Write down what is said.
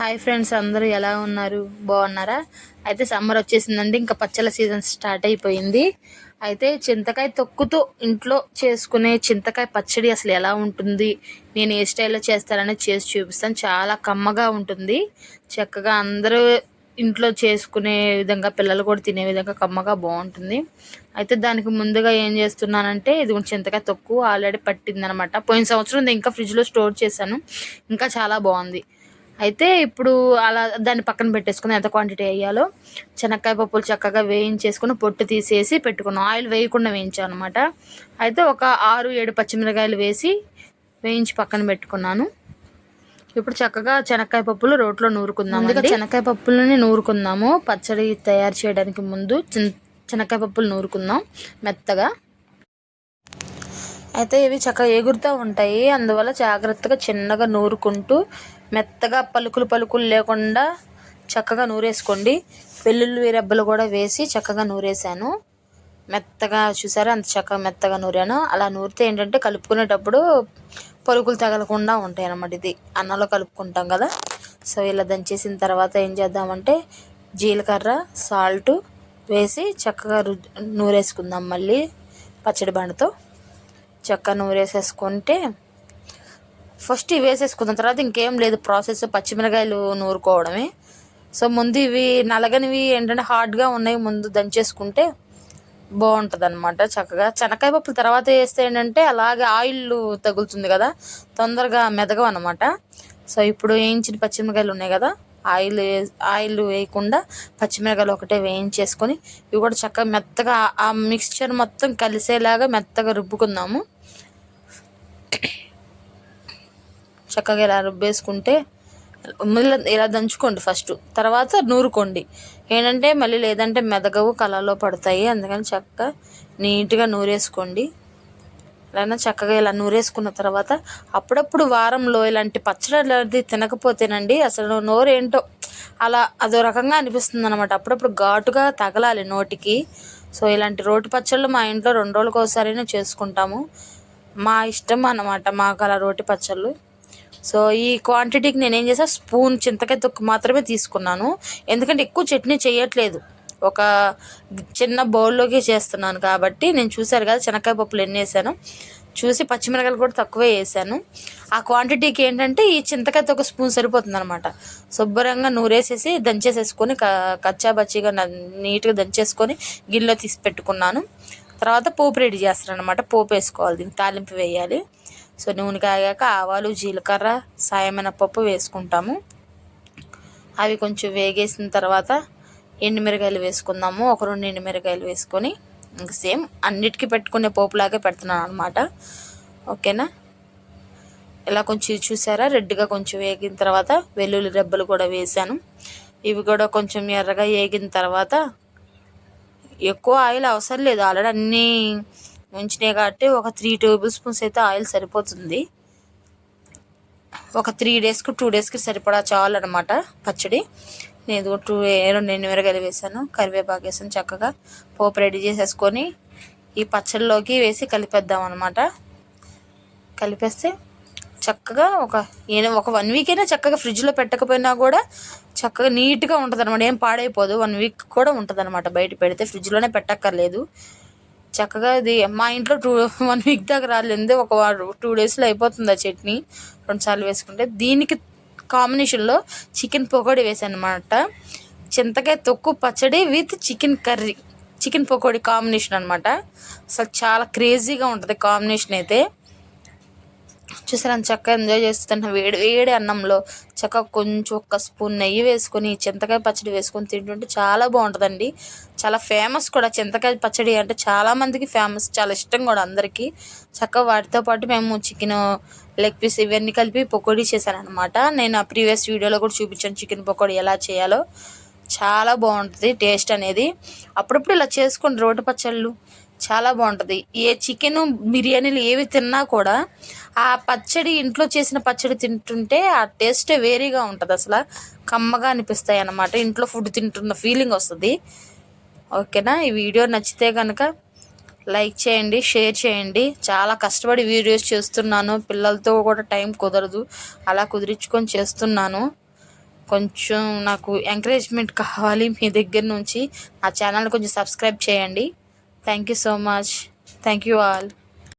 Hi friends, అందరూ ఎలా ఉన్నారు? బాగున్నారా? అయితే సమ్మర్ వచ్చేసిందండి, ఇంకా పచ్చళ్ళ సీజన్ స్టార్ట్ అయిపోయింది. అయితే చింతకాయ తొక్కుతో ఇంట్లో చేసుకునే చింతకాయ పచ్చడి అసలు ఎలా ఉంటుంది, నేను ఏ స్టైల్లో చేస్తానని చేసి చూపిస్తాను. చాలా కమ్మగా ఉంటుంది, చక్కగా అందరూ ఇంట్లో చేసుకునే విధంగా, పిల్లలు కూడా తినే విధంగా కమ్మగా బాగుంటుంది. అయితే దానికి ముందుగా ఏం చేస్తున్నానంటే, ఇది చింతకాయ తొక్కు ఆల్రెడీ పట్టిందనమాట. పోయిన సంవత్సరం ఇంకా ఫ్రిడ్జ్లో స్టోర్ చేశాను, ఇంకా చాలా బాగుంది. అయితే ఇప్పుడు అలా దాన్ని పక్కన పెట్టేసుకుని ఎంత క్వాంటిటీ వేయాలో శనక్కాయ పప్పులు చక్కగా వేయించేసుకుని పొట్టు తీసేసి పెట్టుకున్నాం. ఆయిల్ వేయకుండా వేయించాం అనమాట. అయితే ఒక 6-7 పచ్చిమిరకాయలు వేసి వేయించి పక్కన పెట్టుకున్నాను. ఇప్పుడు చక్కగా శనక్కాయ పప్పులు రోట్లో నూరుకుందాం. ముందుగా శనక్కాయ పప్పులని నూరుకుందాము. పచ్చడి తయారు చేయడానికి ముందు శనక్కాయ పప్పులు నూరుకుందాం మెత్తగా. అయితే ఇవి చక్కగా ఎగురుతూ ఉంటాయి, అందువల్ల జాగ్రత్తగా చిన్నగా నూరుకుంటూ మెత్తగా పలుకులు లేకుండా చక్కగా నూరేసుకోండి. వెల్లుల్లి రెబ్బలు కూడా వేసి చక్కగా నూరేసాను. మెత్తగా చూసారా, అంత చక్కగా మెత్తగా నూరాను. అలా నూరితే ఏంటంటే కలుపుకునేటప్పుడు పలుకులు తగలకుండా ఉంటాయి అన్నమాట. ఇది అన్నంలో కలుపుకుంటాం కదా. సో ఇలా దంచేసిన తర్వాత ఏం చేద్దామంటే జీలకర్ర, సాల్ట్ వేసి చక్కగా నూరేసుకుందాం. మళ్ళీ పచ్చడి బండతో చక్కగా నూరేసేసుకుంటే ఫస్ట్ ఇవి వేసేసుకున్న తర్వాత ఇంకేం లేదు ప్రాసెస్, పచ్చిమిరకాయలు నూరుకోవడమే. సో ముందు ఇవి నలగనివి ఏంటంటే హార్డ్గా ఉన్నాయి, ముందు దంచేసుకుంటే బాగుంటుంది అనమాట. చక్కగా శనక్కాయ పప్పులు తర్వాత వేస్తే ఏంటంటే అలాగే ఆయిల్ తగులుతుంది కదా, తొందరగా మెదగవు అనమాట. సో ఇప్పుడు వేయించిన పచ్చిమిరకాయలు ఉన్నాయి కదా, ఆయిల్ వేయకుండా పచ్చిమిరకాయలు ఒకటే వేయించేసుకొని ఇవి కూడా చక్కగా మెత్తగా ఆ మిక్స్చర్ మొత్తం కలిసేలాగా మెత్తగా రుబ్బుకుందాము. చక్కగా ఇలా రుబ్బేసుకుంటే మళ్ళీ ఇలా దంచుకోండి ఫస్ట్, తర్వాత నూరుకోండి. ఏంటంటే మళ్ళీ లేదంటే మెదగవు, కళలో పడతాయి. అందుకని చక్కగా నీట్గా నూరేసుకోండి. ఇలా చక్కగా ఇలా నూరేసుకున్న తర్వాత అప్పుడప్పుడు వారంలో ఇలాంటి పచ్చడి అది తినకపోతేనండి అసలు నోరేంటో అలా అదో రకంగా అనిపిస్తుంది అనమాట. అప్పుడప్పుడు ఘాటుగా తగలాలి నోటికి. సో ఇలాంటి రోటి పచ్చళ్ళు మా ఇంట్లో 2 రోజులకు ఒకసారైనా చేసుకుంటాము. మా ఇష్టం అన్నమాట మాకు అలా రోటి పచ్చళ్ళు. సో ఈ క్వాంటిటీకి నేనేం చేసాను, స్పూన్ చింతకాయ తొక్కు మాత్రమే తీసుకున్నాను. ఎందుకంటే ఎక్కువ చట్నీ చేయట్లేదు, ఒక చిన్న బౌల్లోకి చేస్తున్నాను కాబట్టి. నేను చూశారు కదా శనక్కాయ పప్పులు ఎన్ని వేసాను చూసి, పచ్చిమిరకాయలు కూడా తక్కువే వేసాను. ఆ క్వాంటిటీకి ఏంటంటే ఈ చింతకాయ తొక్క స్పూన్ సరిపోతుంది అనమాట. శుభ్రంగా నూరేసేసి దంచేసేసుకొని కచ్చా బచ్చిగా నీట్గా దంచేసుకొని గిన్నెలో తీసి పెట్టుకున్నాను. తర్వాత పోపు రెడీ చేస్తాను అనమాట. పోపు వేసుకోవాలి, దీనికి తాలింపు వేయాలి. సో నూనె కాగాక ఆవాలు, జీలకర్ర, సాయమినపప్పు వేసుకుంటాము. అవి కొంచెం వేగేసిన తర్వాత ఎండుమిరకాయలు వేసుకుందాము. ఒక 2 ఎండుమిరకాయలు వేసుకొని ఇంక సేమ్ అన్నిటికీ పెట్టుకునే పోపులాగే పెడుతున్నాను అనమాట. ఓకేనా. ఇలా కొంచెం చూసారా, రెడ్గా కొంచెం వేగిన తర్వాత వెల్లుల్లి రెబ్బలు కూడా వేసాను. ఇవి కూడా కొంచెం ఎర్రగా వేగిన తర్వాత, ఎక్కువ ఆయిల్ అవసరం లేదు, ఆల్రెడీ అన్నీ ఉంచినాయి కాబట్టి ఒక 3 టేబుల్ స్పూన్స్ అయితే ఆయిల్ సరిపోతుంది. ఒక 3 డేస్కి 2 డేస్కి సరిపడా చాలు అనమాట పచ్చడి. నేను 2 ఎండుమిరకాయలు వేసాను, కరివేపాకు వేసాను. చక్కగా పోపు రెడీ చేసేసుకొని ఈ పచ్చడిలోకి వేసి కలిపేద్దాం అనమాట. కలిపేస్తే చక్కగా ఒక 1 వీక్ అయినా చక్కగా ఫ్రిడ్జ్లో పెట్టకపోయినా కూడా చక్కగా నీట్గా ఉంటుంది అనమాట. ఏం పాడైపోదు, 1 వీక్ కూడా ఉంటుంది అనమాట. బయట పెడితే ఫ్రిడ్జ్లోనే పెట్టక్కర్లేదు. చక్కగా ఇది మా ఇంట్లో 1 వీక్ దాకా రాలేదు, ఒక 2 డేస్లో అయిపోతుంది ఆ చట్నీ 2 సార్లు వేసుకుంటే. దీనికి కాంబినేషన్లో చికెన్ పకోడీ వేసాను అనమాట. చింతకాయ తొక్కు పచ్చడి with chicken curry, chicken pakoda combination అనమాట. అసలు చాలా క్రేజీగా ఉంటుంది కాంబినేషన్ అయితే. చూసారా, చక్కగా ఎంజాయ్ చేస్తున్నా వేడి వేడి అన్నంలో చక్కగా కొంచెం 1 స్పూన్ నెయ్యి వేసుకొని చింతకాయ పచ్చడి వేసుకొని తింటుంటే చాలా బాగుంటుందండి. చాలా ఫేమస్ కూడా చింతకాయ పచ్చడి అంటే, చాలామందికి ఫేమస్, చాలా ఇష్టం కూడా అందరికీ. చక్కగా వాటితో పాటు మేము చికెన్ లెగ్ పీస్ ఇవన్నీ కలిపి పకోడీ చేశాను అనమాట. నేను ఆ ప్రీవియస్ వీడియోలో కూడా చూపించాను చికెన్ పకోడీ ఎలా చేయాలో. చాలా బాగుంటుంది టేస్ట్ అనేది. అప్పుడప్పుడు ఇలా చేసుకోండి రోటి పచ్చళ్ళు, చాలా బాగుంటుంది. ఏ చికెన్ బిర్యానీలు ఏవి తిన్నా కూడా ఆ పచ్చడి, ఇంట్లో చేసిన పచ్చడి తింటుంటే ఆ టేస్టే వేరేగా ఉంటుంది. అసలు కమ్మగా అనిపిస్తాయి అన్నమాట. ఇంట్లో ఫుడ్ తింటున్న ఫీలింగ్ వస్తుంది. ఓకేనా. ఈ వీడియో నచ్చితే కనుక లైక్ చేయండి, షేర్ చేయండి. చాలా కష్టపడి వీడియోస్ చేస్తున్నాను, పిల్లలతో కూడా టైం కుదరదు, అలా కుదిరించుకొని చేస్తున్నాను. కొంచెం నాకు ఎంకరేజ్మెంట్ కావాలి మీ దగ్గర నుంచి. నా ఛానల్ కొంచెం సబ్స్క్రైబ్ చేయండి. Thank you so much. Thank you all.